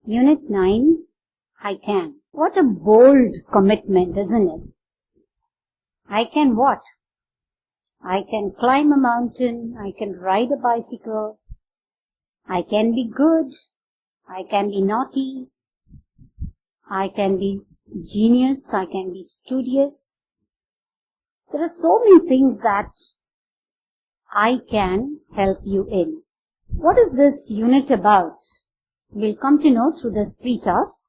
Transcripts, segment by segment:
Unit 9, I can. What a bold commitment, isn't it? I can what? I can climb a mountain, I can ride a bicycle, I can be good, I can be naughty, I can be genius, I can be studious. There are so many things that I can help you in. What is this unit about? We'll come to know through this pre-task.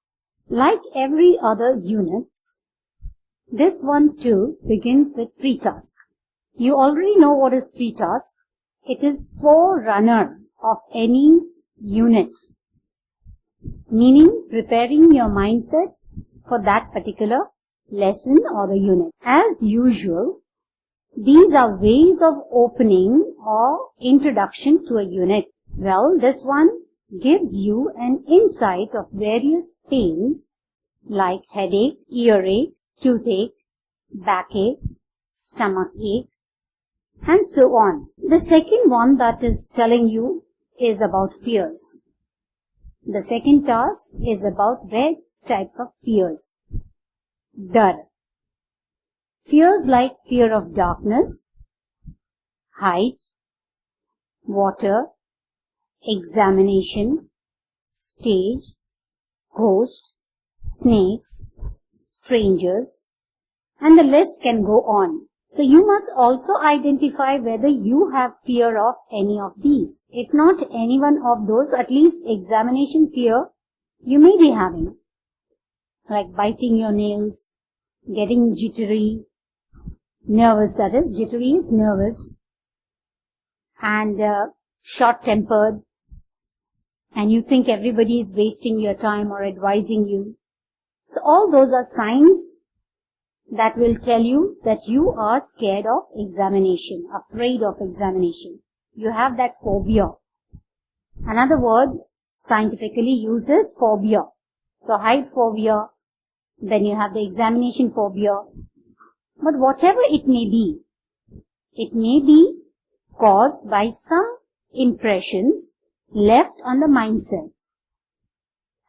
Like every other unit, this one too begins with pre-task. You already know what is pre-task. It is forerunner of any unit, meaning preparing your mindset for that particular lesson or the unit. As usual, these are ways of opening or introduction to a unit. Well, this one gives you an insight of various pains like headache, earache, toothache, backache, stomachache, and so on. The second one that is telling you is about fears. The second task is about various types of fears. Dar. Fears like fear of darkness, height, water, examination, stage, ghost, snakes, strangers, and the list can go on. So you must also identify whether you have fear of any of these. If not any one of those, at least examination fear you may be having, like biting your nails, getting jittery, nervous, that is, jittery is nervous, and short-tempered, and you think everybody is wasting your time or advising you. So all those are signs that will tell you that you are scared of examination, afraid of examination. You have that phobia. Another word scientifically used is phobia. So height phobia, then you have the examination phobia. But whatever it may be caused by some impressions left on the mindset.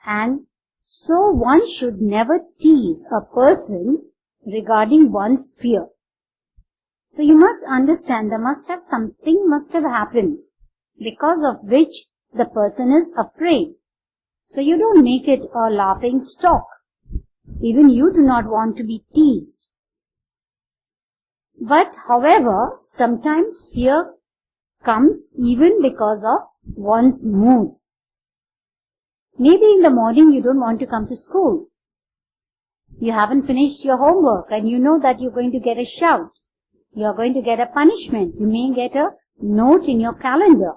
And so one should never tease a person regarding one's fear. So you must understand something must have happened because of which the person is afraid. So you don't make it a laughing stock. Even you do not want to be teased. But however, sometimes fear comes even because of one's mood. Maybe in the morning you don't want to come to school. You haven't finished your homework and you know that you're going to get a shout. You are going to get a punishment. You may get a note in your calendar.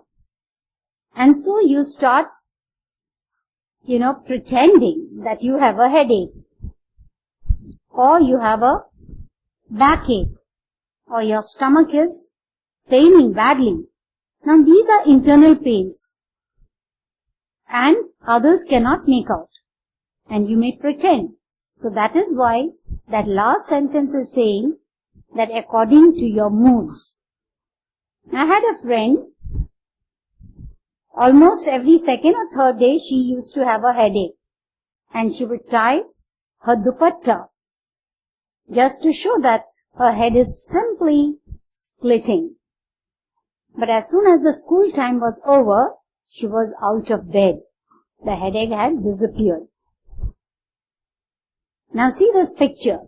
And so you start, pretending that you have a headache, or you have a backache, or your stomach is paining badly. Now these are internal pains and others cannot make out, and you may pretend. So that is why that last sentence is saying that according to your moods. I had a friend, almost every second or third day she used to have a headache, and she would tie her dupatta just to show that her head is simply splitting. But as soon as the school time was over, she was out of bed. The headache had disappeared. Now see this picture.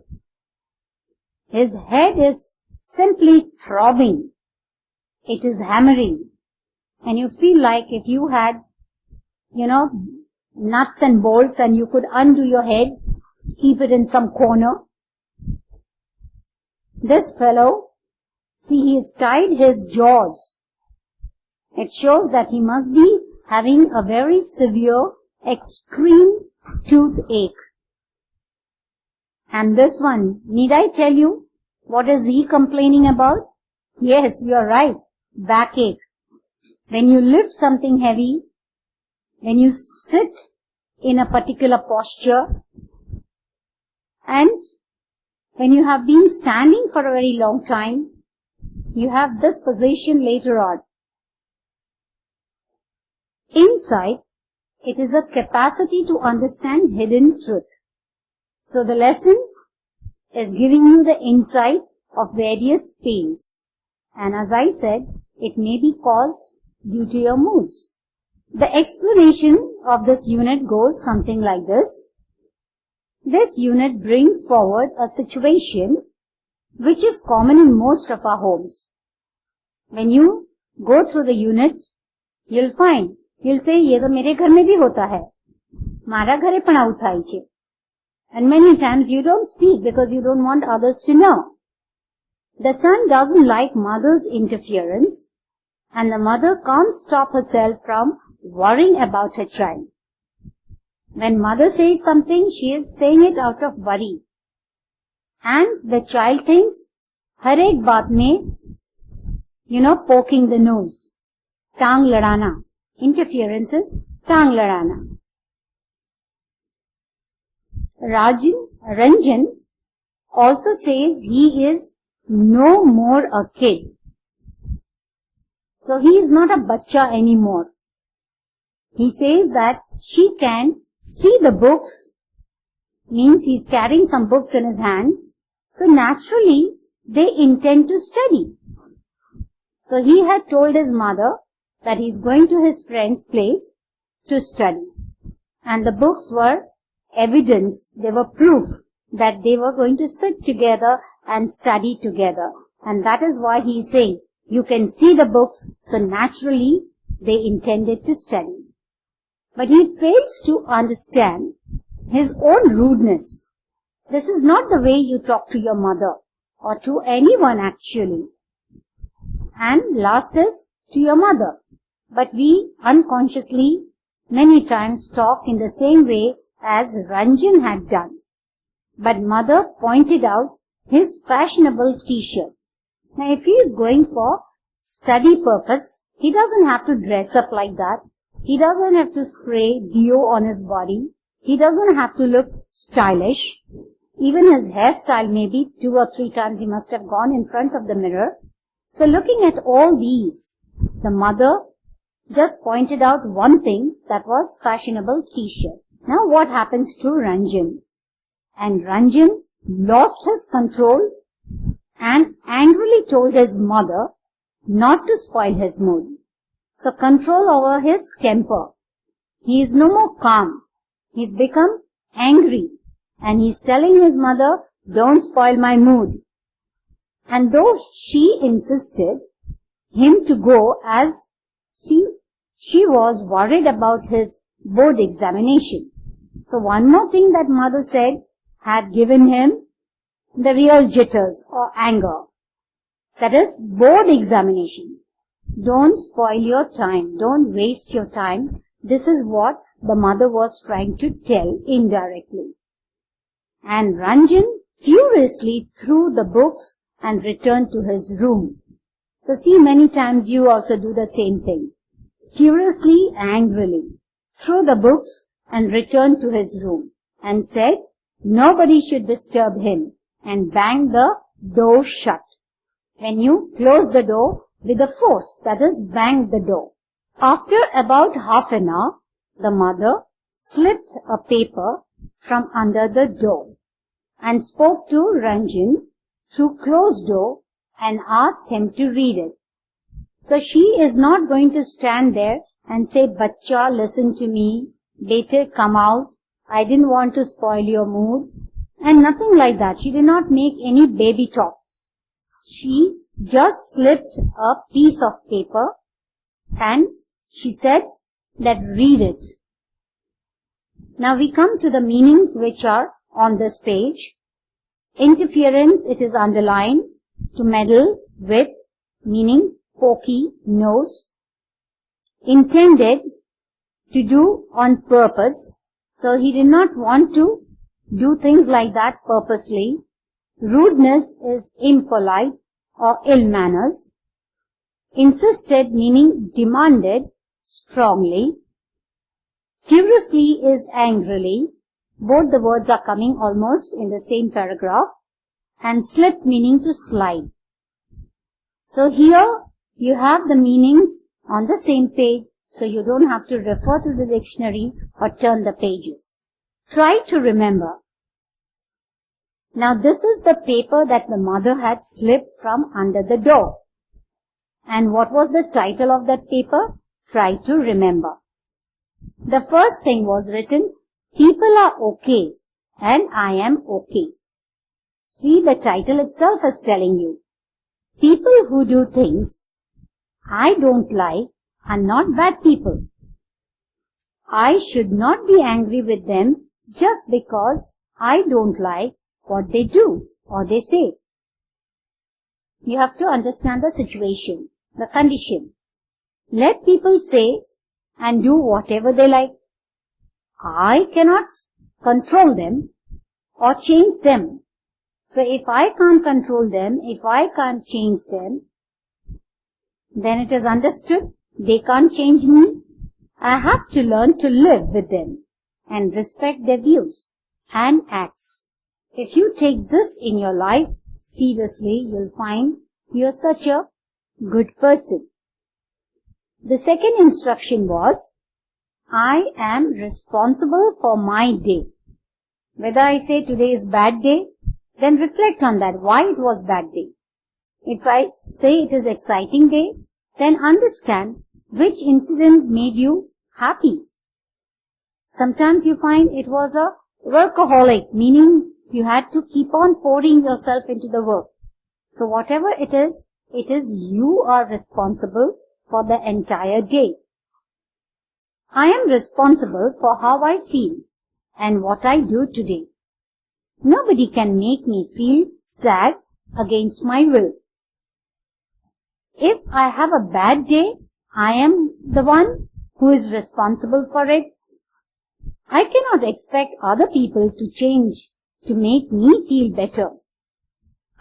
His head is simply throbbing. It is hammering. And you feel like if you had, nuts and bolts and you could undo your head, keep it in some corner. This fellow, see, he has tied his jaws. It shows that he must be having a very severe, extreme toothache. And this one, need I tell you, what is he complaining about? Yes, you are right, backache. When you lift something heavy, when you sit in a particular posture, and when you have been standing for a very long time, you have this position later on. Insight It is a capacity to understand hidden truth. So the lesson is giving you the insight of various pains. And as I said, it may be caused due to your moods. The explanation of this unit goes something like this. This unit brings forward a situation which is common in most of our homes. When you go through the unit, you'll say, ये तो मेरे घर में भी होता है. मारा घरे पण आવું થાય છે. And many times you don't speak because you don't want others to know. The son doesn't like mother's interference, and the mother can't stop herself from worrying about her child. When mother says something, she is saying it out of worry. And the child thinks, हर एक बात में, poking the nose. टांग लड़ाना. Interference is टांग लड़ाना. Ranjan also says he is no more a kid. So he is not a bacha anymore. He says that she can see the books, means he is carrying some books in his hands. So naturally, they intend to study. So he had told his mother that he is going to his friend's place to study. And the books were evidence, they were proof that they were going to sit together and study together. And that is why he is saying, you can see the books, so naturally they intended to study. But he fails to understand his own rudeness. This is not the way you talk to your mother or to anyone actually. And last is to your mother. But we unconsciously many times talk in the same way as Ranjan had done. But mother pointed out his fashionable t-shirt. Now if he is going for study purpose, he doesn't have to dress up like that. He doesn't have to spray deo on his body. He doesn't have to look stylish. Even his hairstyle, maybe 2 or 3 times he must have gone in front of the mirror. So looking at all these, the mother just pointed out one thing, that was fashionable t-shirt. Now what happens to Ranjan? And Ranjan lost his control and angrily told his mother not to spoil his mood. So control over his temper. He is no more calm. He's become angry. And he's telling his mother, don't spoil my mood. And though she insisted him to go as she was worried about his board examination. So one more thing that mother said had given him the real jitters or anger. That is board examination. Don't spoil your time. Don't waste your time. This is what the mother was trying to tell indirectly. And Ranjan furiously threw the books and returned to his room. So see, many times you also do the same thing. Furiously, angrily, threw the books and returned to his room and said, nobody should disturb him, and banged the door shut. When you close the door with a force, that is, bang the door. After about half an hour, the mother slipped a paper from under the door and spoke to Ranjan through closed door and asked him to read it. So she is not going to stand there and say, Bachcha, listen to me, bete, come out, I didn't want to spoil your mood, and nothing like that. She did not make any baby talk. She just slipped a piece of paper and she said that read it. Now we come to the meanings which are on this page. Interference, it is underlined. To meddle with, meaning pokey, nose. Intended, to do on purpose. So he did not want to do things like that purposely. Rudeness is impolite or ill manners. Insisted, meaning demanded strongly. Furiously is angrily. Both the words are coming almost in the same paragraph. And slip, meaning to slide. So here you have the meanings on the same page so you don't have to refer to the dictionary or turn the pages. Try to remember. Now this is the paper that the mother had slipped from under the door. And what was the title of that paper? Try to remember. The first thing was written, people are okay and I am okay. See, the title itself is telling you, people who do things I don't like are not bad people. I should not be angry with them just because I don't like what they do or they say. You have to understand the situation, the condition. Let people say and do whatever they like. I cannot control them or change them. So if I can't control them, if I can't change them, then it is understood they can't change me. I have to learn to live with them and respect their views and acts. If you take this in your life seriously, you'll find you're such a good person. The second instruction was, I am responsible for my day. Whether I say today is bad day, then reflect on that, why it was bad day. If I say it is exciting day, then understand which incident made you happy. Sometimes you find it was a workaholic, meaning you had to keep on pouring yourself into the work. So whatever it is you are responsible for the entire day. I am responsible for how I feel and what I do today. Nobody can make me feel sad against my will. If I have a bad day, I am the one who is responsible for it. I cannot expect other people to change to make me feel better.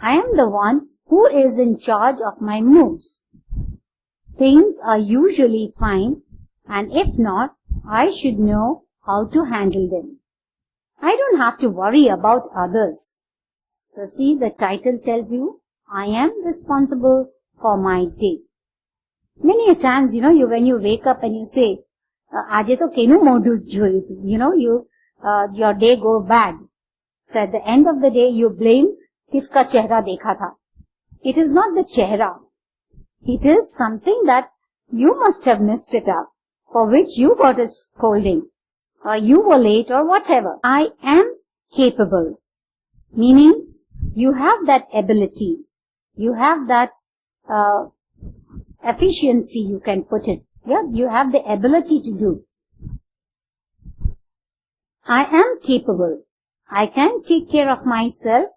I am the one who is in charge of my moods. Things are usually fine, and if not, I should know how to handle them. I don't have to worry about others. So see, the title tells you, I am responsible for my day. Many a times, when you wake up and you say, "Aaj to kenu modu joyu," your day go bad. So at the end of the day, you blame kiska chehra dekha tha. It is not the chehra. It is something that you must have messed it up, for which you got a scolding, or you were late, or whatever. I am capable, meaning you have that ability, you have that efficiency, you can put it. Yeah, you have the ability to do. I am capable. I can take care of myself.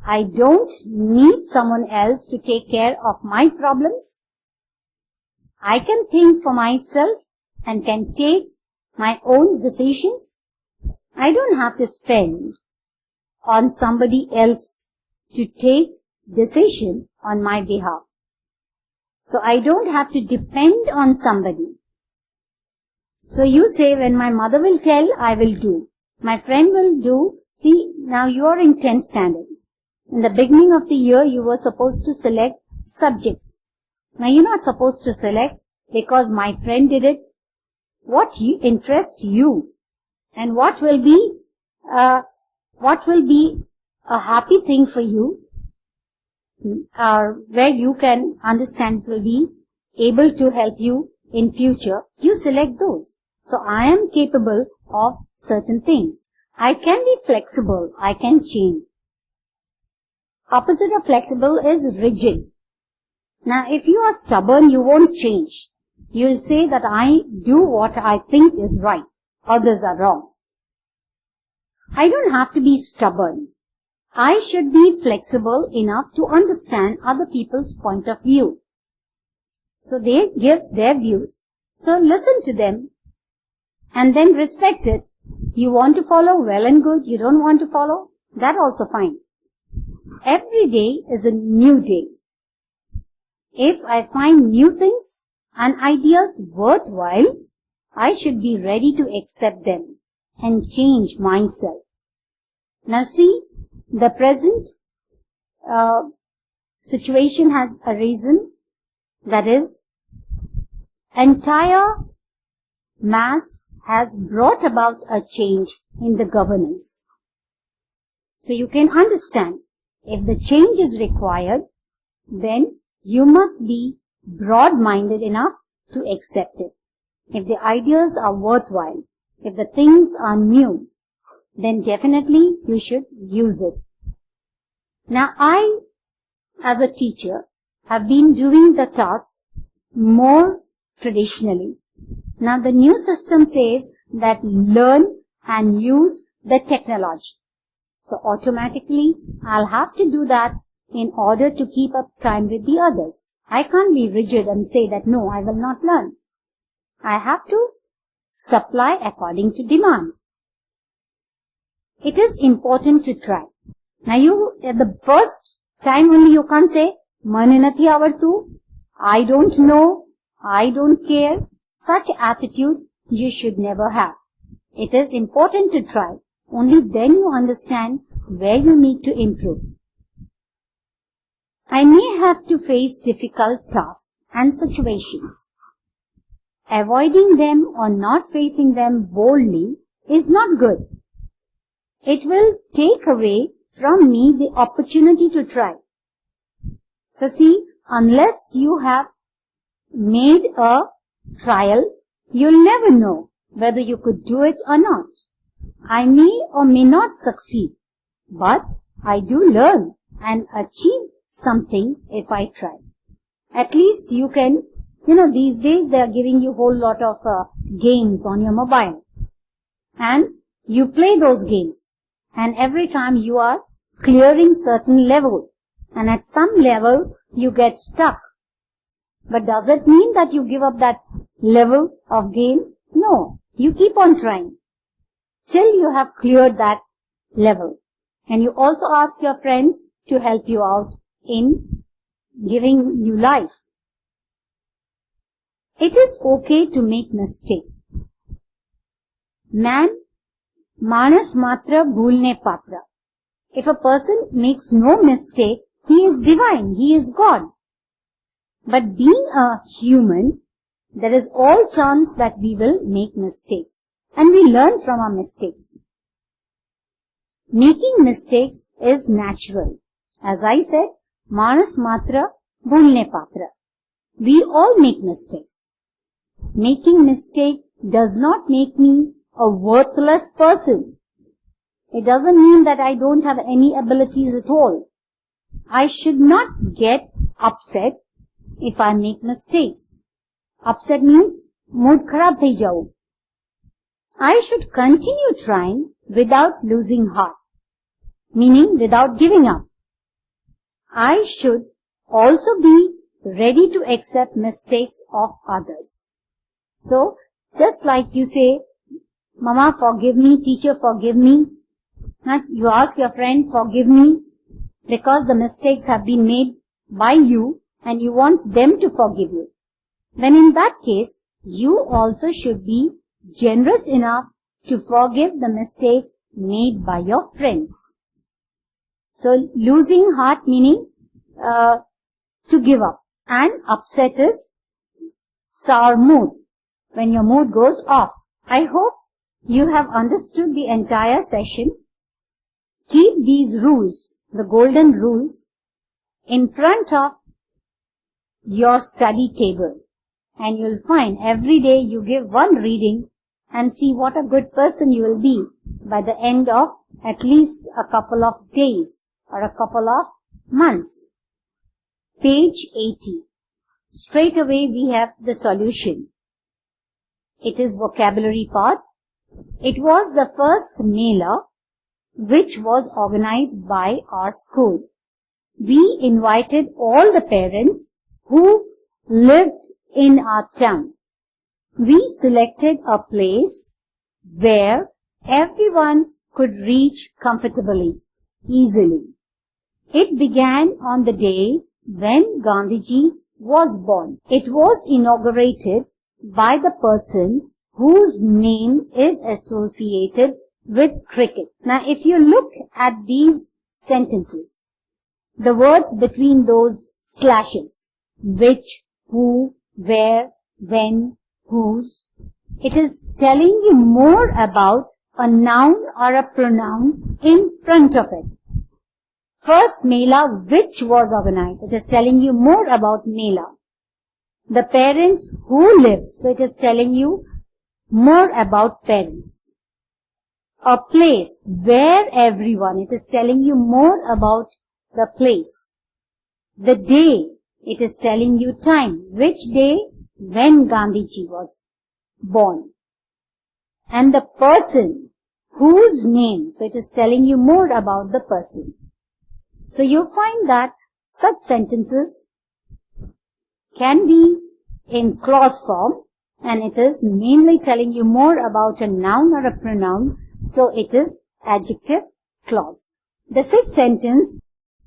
I don't need someone else to take care of my problems. I can think for myself and can take my own decisions. I don't have to spend on somebody else to take decision on my behalf. So I don't have to depend on somebody. So you say, when my mother will tell, I will do. My friend will do. See, now you are in 10th standard. In the beginning of the year, you were supposed to select subjects. Now you're not supposed to select because my friend did it. What interests you, and what will be a happy thing for you, where you can understand will be able to help you in future, you select those. So I am capable of certain things. I can be flexible. I can change. Opposite of flexible is rigid. Now if you are stubborn, you won't change. You will say that I do what I think is right. Others are wrong. I don't have to be stubborn. I should be flexible enough to understand other people's point of view. So they give their views. So listen to them and then respect it. You want to follow, well and good. You don't want to follow, that also fine. Every day is a new day. If I find new things and ideas worthwhile, I should be ready to accept them and change myself. Now see, the present situation has arisen, that is, entire mass has brought about a change in the governance. So you can understand, if the change is required, then you must be broad-minded enough to accept it. If the ideas are worthwhile, if the things are new, then definitely you should use it. Now I, as a teacher, have been doing the task more traditionally. Now the new system says that learn and use the technology. So automatically I'll have to do that in order to keep up time with the others. I can't be rigid and say that no, I will not learn. I have to supply according to demand. It is important to try. Now you, at the first time only you can't say, Mane nathi avartu, I don't know, I don't care. Such attitude you should never have. It is important to try. Only then you understand where you need to improve. I may have to face difficult tasks and situations. Avoiding them or not facing them boldly is not good. It will take away from me the opportunity to try. So see, unless you have made a trial, you'll never know whether you could do it or not. I may or may not succeed, but I do learn and achieve something if I try. At least you can, these days they are giving you a whole lot of games on your mobile. And you play those games. And every time you are clearing certain level. And at some level you get stuck. But does it mean that you give up that level of game? No. You keep on trying till you have cleared that level. And you also ask your friends to help you out in giving you life. It is okay to make mistake. Manas matra bhulne patra. If a person makes no mistake, he is divine, he is God. But being a human, there is all chance that we will make mistakes. And we learn from our mistakes. Making mistakes is natural. As I said, Manas matra bhulne patra. We all make mistakes. Making mistake does not make me a worthless person. It doesn't mean that I don't have any abilities at all. I should not get upset if I make mistakes. Upset means mood kharab thai jao. I should continue trying without losing heart, meaning without giving up. I should also be ready to accept mistakes of others. So, just like you say, Mama, forgive me, teacher, forgive me. You ask your friend, forgive me, because the mistakes have been made by you and you want them to forgive you. Then in that case, you also should be generous enough to forgive the mistakes made by your friends. So, losing heart meaning to give up. And upset is sour mood, when your mood goes off. I hope you have understood the entire session. Keep these rules, the golden rules, in front of your study table. And you'll find every day you give one reading and see what a good person you will be by the end of at least a couple of days or a couple of months. Page 80. Straight away we have the solution. It is vocabulary part. It was the first Mela which was organized by our school. We invited all the parents who lived in our town. We selected a place where everyone could reach comfortably, easily. It began on the day when Gandhiji was born. It was inaugurated by the person whose name is associated with cricket. Now, if you look at these sentences, the words between those slashes, which, who, where, when, whose. It is telling you more about a noun or a pronoun in front of it. First Mela, which was organized. It is telling you more about Mela. The parents who lived. So it is telling you more about parents. A place where everyone. It is telling you more about the place. The day. It is telling you time. Which day? When Gandhiji was born. And the person whose name. So it is telling you more about the person. So you find that such sentences can be in clause form, and it is mainly telling you more about a noun or a pronoun, so it is adjective clause. The sixth sentence,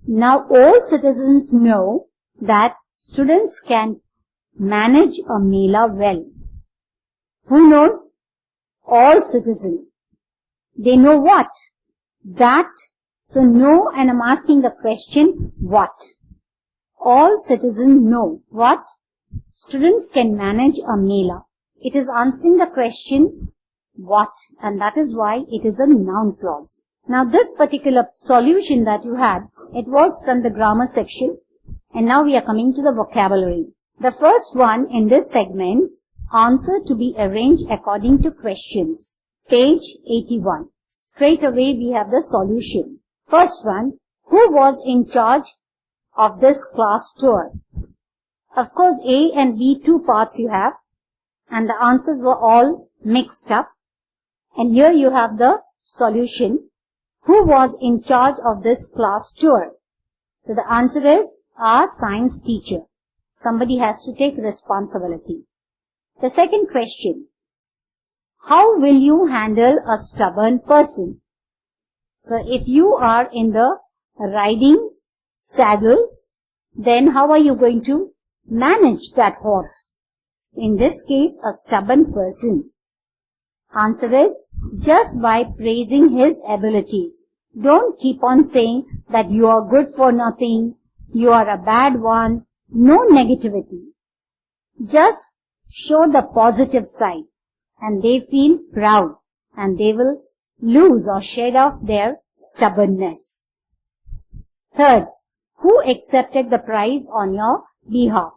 now all citizens know that students can manage a Mela well. Who knows? All citizens. They know what? That. So know, and I'm asking the question, what? All citizens know what? Students can manage a Mela. It is answering the question, what? And that is why it is a noun clause. Now this particular solution that you had, it was from the grammar section. And now we are coming to the vocabulary. The first one in this segment, answer to be arranged according to questions. Page 81. Straight away we have the solution. First one, who was in charge of this class tour? Of course, A and B, two parts you have, and the answers were all mixed up. And here you have the solution. Who was in charge of this class tour? So the answer is our science teacher. Somebody has to take responsibility. The second question, how will you handle a stubborn person? So if you are in the riding saddle, then how are you going to manage that horse? In this case, a stubborn person. Answer is just by praising his abilities. Don't keep on saying that you are good for nothing, you are a bad one. No negativity. Just show the positive side, and they feel proud, and they will lose or shed off their stubbornness. Third, who accepted the prize on your behalf?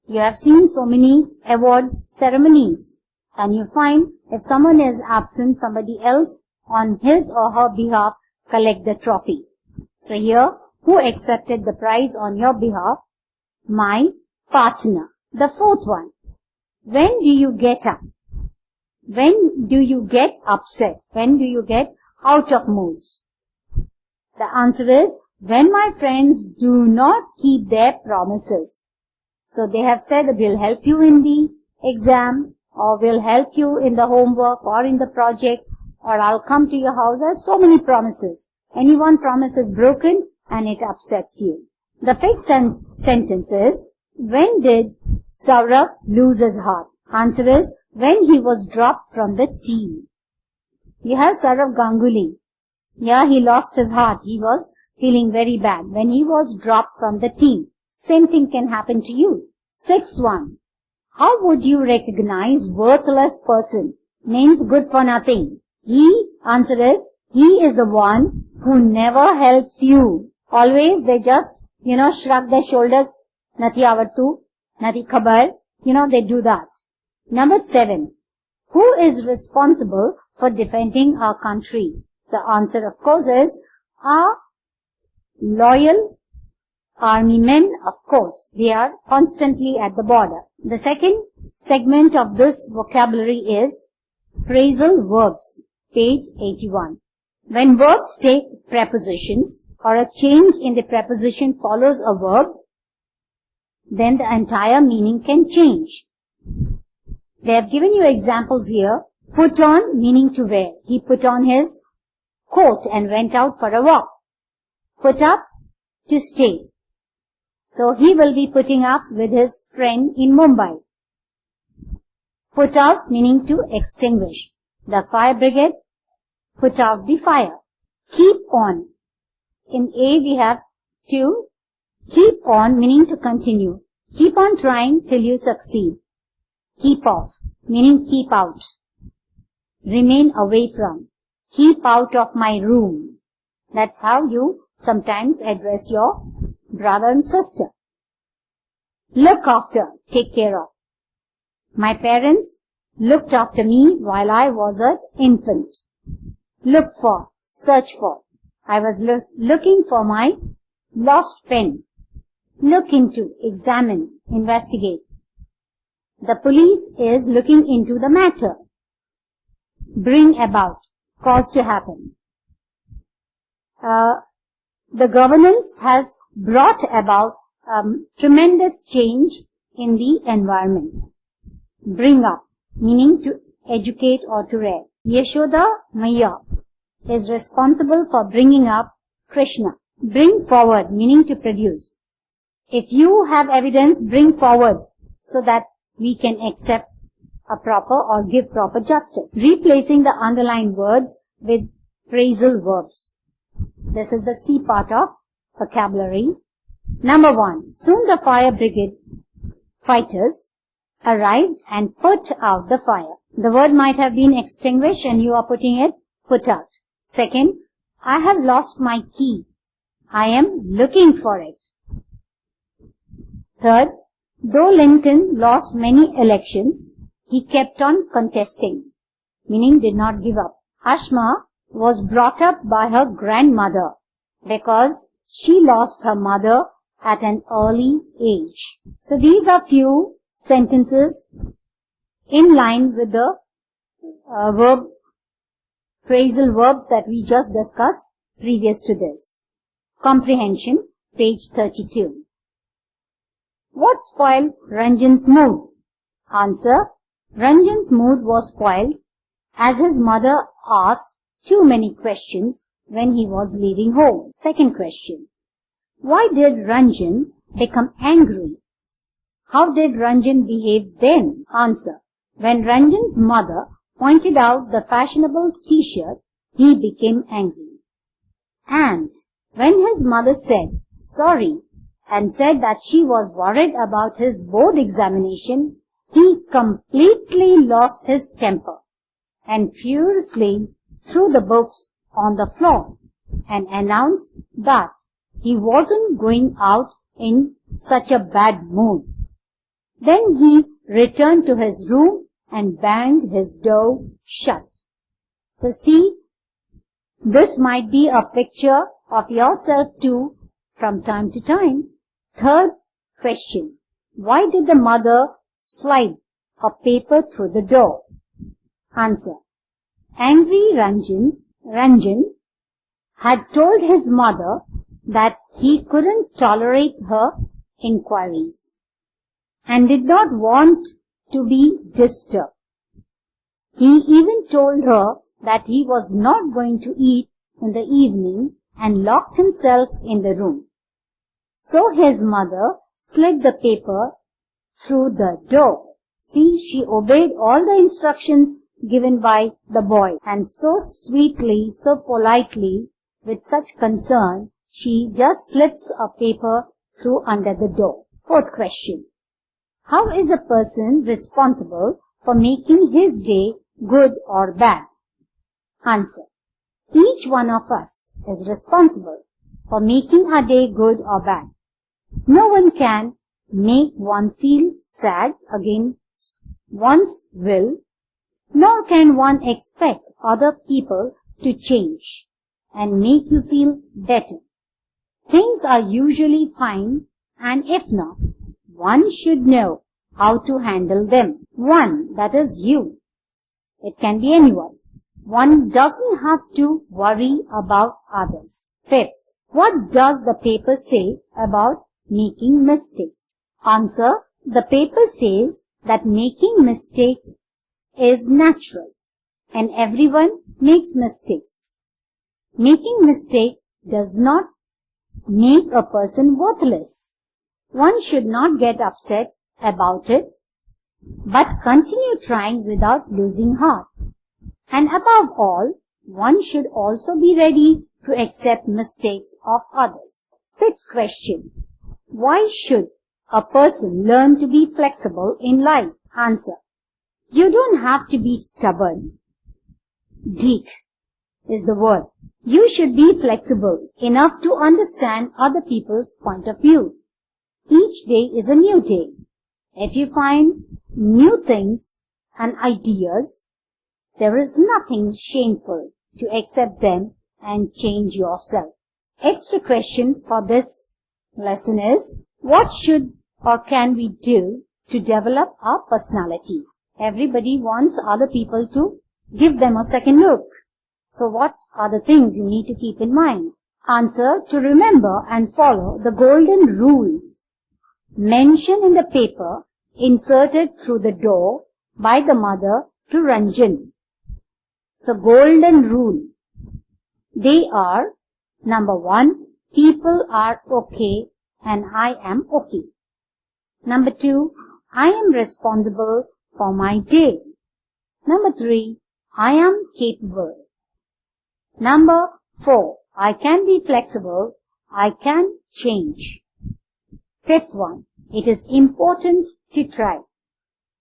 You have seen so many award ceremonies, and you find if someone is absent, somebody else on his or her behalf collect the trophy. So here, who accepted the prize on your behalf? My partner. The fourth one, when do you get up? When do you get upset? When do you get out of moods? The answer is, when my friends do not keep their promises. So they have said that we'll help you in the exam, or we'll help you in the homework or in the project, or I'll come to your house. There's so many promises. Any one promise is broken and it upsets you. The fifth sentence is, when did Saurabh lose his heart? Answer is, when he was dropped from the team. You have Saurabh Ganguly. Yeah, he lost his heart. He was feeling very bad when he was dropped from the team. Same thing can happen to you. Sixth one, how would you recognize worthless person? Means good for nothing. Answer is, he is the one who never helps you. Always they just, shrug their shoulders. Nati avattu, nati khabar. They do that. Number 7. Who is responsible for defending our country? The answer, of course, is our loyal army men, of course. They are constantly at the border. The second segment of this vocabulary is phrasal verbs. Page 81. When verbs take prepositions or a change in the preposition follows a verb, then the entire meaning can change. They have given you examples here. Put on, meaning to wear. He put on his coat and went out for a walk. Put up, to stay. So he will be putting up with his friend in Mumbai. Put out, meaning to extinguish. The fire brigade put out the fire. Keep on. In A we have to. Keep on, meaning to continue. Keep on trying till you succeed. Keep off, meaning keep out. Remain away from. Keep out of my room. That's how you sometimes address your brother and sister. Look after, take care of. My parents looked after me while I was an infant. Look for, search for. I was looking for my lost pen. Look into, examine, investigate. The police is looking into the matter. Bring about, cause to happen. The governance has brought about tremendous change in the environment. Bring up, meaning to educate or to rear. Yashoda Maya is responsible for bringing up Krishna. Bring forward, meaning to produce. If you have evidence, bring forward so that we can accept a proper or give proper justice. Replacing the underlined words with phrasal verbs. This is the C part of vocabulary. Number 1. Soon the fire brigade fighters arrived and put out the fire. The word might have been extinguished and you are putting it put out. Second, I have lost my key. I am looking for it. Third, though Lincoln lost many elections, he kept on contesting, meaning did not give up. Ashma was brought up by her grandmother because she lost her mother at an early age. So these are few sentences in line with the phrasal verbs that we just discussed previous to this. Comprehension, page 32. What spoiled Ranjan's mood? Answer. Ranjan's mood was spoiled as his mother asked too many questions when he was leaving home. Second question. Why did Ranjan become angry? How did Ranjan behave then? Answer. When Ranjan's mother pointed out the fashionable t-shirt, he became angry. And when his mother said sorry and said that she was worried about his board examination, he completely lost his temper and furiously threw the books on the floor and announced that he wasn't going out in such a bad mood. Then he returned to his room and banged his door shut. So see, this might be a picture of yourself too from time to time. Third question. Why did the mother slide a paper through the door? Answer. Angry Ranjan had told his mother that he couldn't tolerate her inquiries and did not want to be disturbed. He even told her that he was not going to eat in the evening and locked himself in the room. So his mother slid the paper through the door. See, she obeyed all the instructions given by the boy, and so sweetly, so politely, with such concern, she just slips a paper through under the door. Fourth question. How is a person responsible for making his day good or bad? Answer. Each one of us is responsible for making our day good or bad. No one can make one feel sad against one's will, nor can one expect other people to change and make you feel better. Things are usually fine, and if not, one should know how to handle them. One, that is you. It can be anyone. One doesn't have to worry about others. Fifth, what does the paper say about making mistakes? Answer, the paper says that making mistakes is natural and everyone makes mistakes. Making mistake does not make a person worthless. One should not get upset about it, but continue trying without losing heart. And above all, one should also be ready to accept mistakes of others. Sixth question. Why should a person learn to be flexible in life? Answer. You don't have to be stubborn. Deet is the word. You should be flexible enough to understand other people's point of view. Each day is a new day. If you find new things and ideas, there is nothing shameful to accept them and change yourself. Extra question for this lesson is, what should or can we do to develop our personalities? Everybody wants other people to give them a second look. So what are the things you need to keep in mind? Answer: to remember and follow the golden rules mentioned in the paper inserted through the door by the mother to Ranjan. So golden rule. They are: number 1, people are okay and I am okay. Number 2, I am responsible for my day. Number 3, I am capable. Number 4, I can be flexible, I can change. 5th one, it is important to try.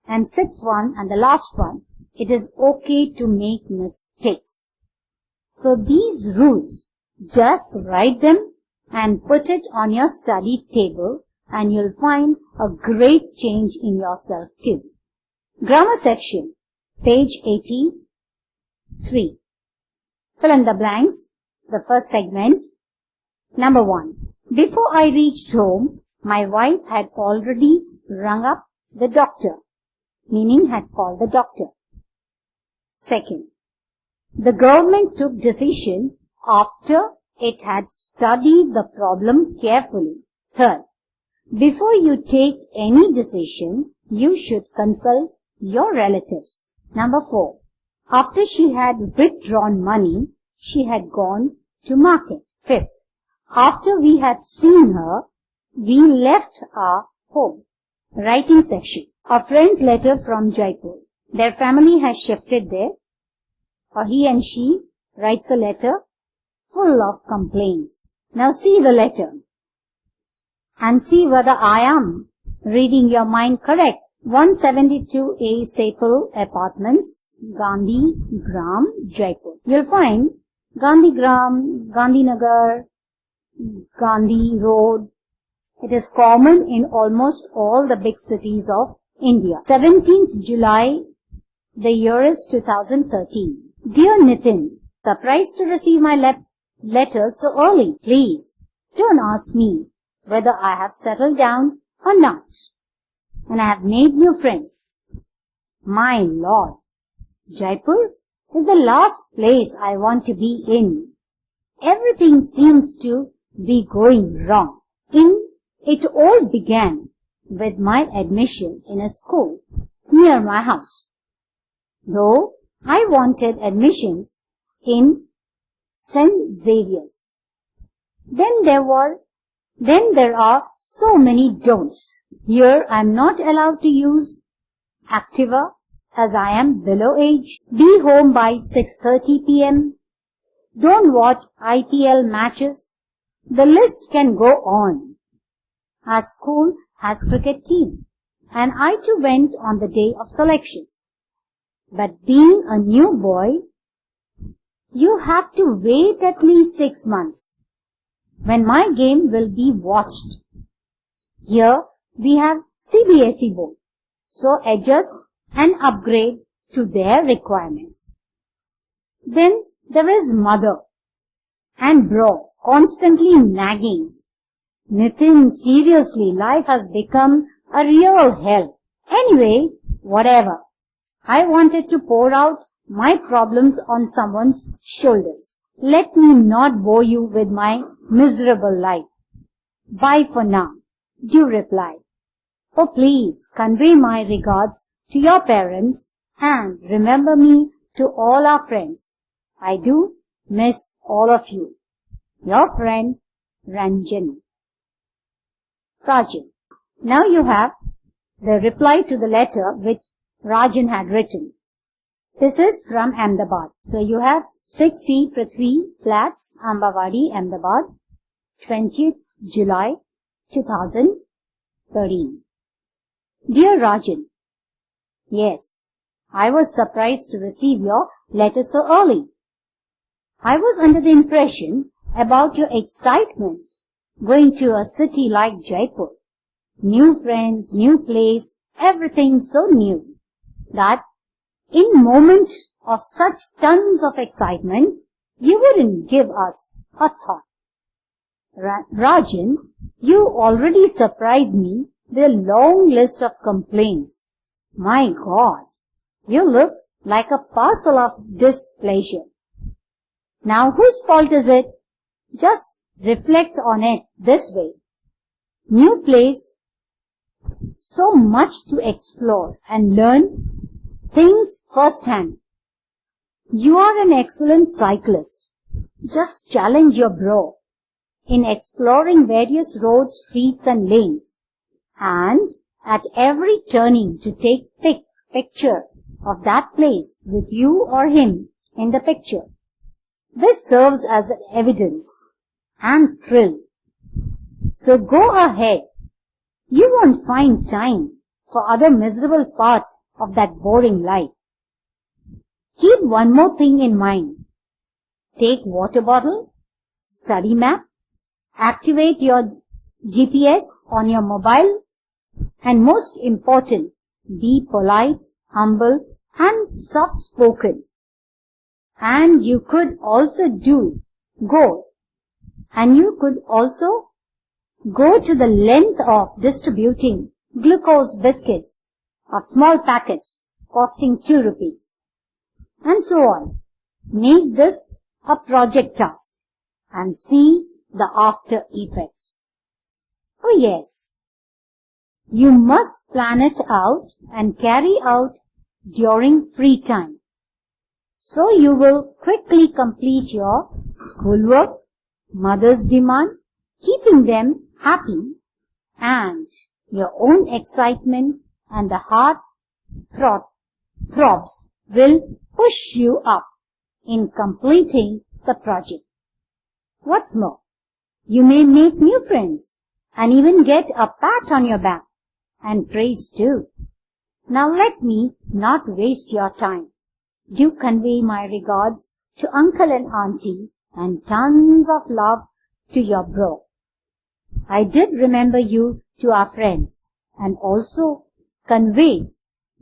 And 6th one, and the last one, it is okay to make mistakes. So these rules, just write them and put it on your study table and you'll find a great change in yourself too. Grammar section, page 83. Fill in the blanks. The first segment. Number 1. Before I reached home, my wife had already rung up the doctor, meaning had called the doctor. Second, the government took decision after it had studied the problem carefully. Third, before you take any decision, you should consult your relatives. Number 4, after she had withdrawn money, she had gone to market. 5th, after we had seen her, we left our home. Writing section. A friend's letter from Jaipur. Their family has shifted there. Or he and she writes a letter full of complaints. Now see the letter and see whether I am reading your mind correct. 172A Sample Apartments, Gandhi Gram, Jaipur. You'll find Gandhi Gram, Gandhinagar, Gandhi Road. It is common in almost all the big cities of India. 17th July, the year is 2013. Dear Nitin, surprised to receive my letter so early. Please, don't ask me whether I have settled down or not. And I have made new friends. My Lord, Jaipur is the last place I want to be in. Everything seems to be going wrong. It all began with my admission in a school near my house. Though I wanted admissions in St. Xavier's. Then there are so many don'ts. Here I am not allowed to use Activa as I am below age. Be home by 6:30 p.m. Don't watch IPL matches. The list can go on. Our school has cricket team and I too went on the day of selections. But being a new boy, you have to wait at least 6 months when my game will be watched. Here we have CBSE Board, so adjust and upgrade to their requirements. Then there is mother and bro constantly nagging. Nitin, seriously, life has become a real hell. Anyway, whatever. I wanted to pour out my problems on someone's shoulders. Let me not bore you with my miserable life. Bye for now. Do reply. Oh, please convey my regards to your parents and remember me to all our friends. I do miss all of you. Your friend, Ranjan. Rajan. Now you have the reply to the letter which Rajan had written. This is from Ahmedabad. So you have 6C Prithvi Flats, Ambawadi, Ahmedabad, 20th July 2013. Dear Rajan, yes, I was surprised to receive your letter so early. I was under the impression about your excitement going to a city like Jaipur. New friends, new place, everything so new that in moment of such tons of excitement, you wouldn't give us a thought. Rajan, you already surprised me with a long list of complaints. My God, you look like a parcel of displeasure. Now whose fault is it? Just reflect on it this way. New place, so much to explore and learn things firsthand. You are an excellent cyclist. Just challenge your bro in exploring various roads, streets and lanes, and at every turning to take picture of that place with you or him in the picture. This serves as an evidence and thrill. So go ahead. You won't find time for other miserable part of that boring life. Keep one more thing in mind. Take water bottle, study map, activate your GPS on your mobile, and most important, be polite, humble, and soft-spoken. And you could also go to the length of distributing glucose biscuits of small packets costing 2 rupees. And so on. Make this a project task and see the after effects. Oh yes, you must plan it out and carry out during free time. So you will quickly complete your schoolwork, mother's demand, keeping them happy, and your own excitement and the heart throbs will push you up in completing the project. What's more, you may make new friends and even get a pat on your back and praise too. Now let me not waste your time. Do convey my regards to uncle and auntie and tons of love to your bro. I did remember you to our friends and also convey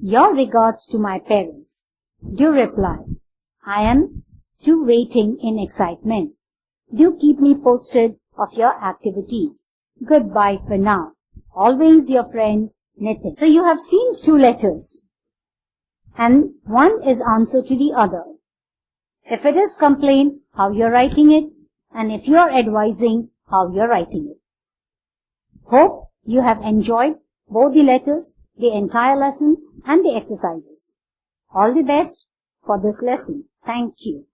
your regards to my parents. Do reply. I am too waiting in excitement. Do keep me posted of your activities. Goodbye for now. Always your friend, Nitin. So you have seen 2 letters and one is answer to the other. If it is complaint, how you're writing it, and if you are advising, how you're writing it. Hope you have enjoyed both the letters, the entire lesson and the exercises. All the best for this lesson. Thank you.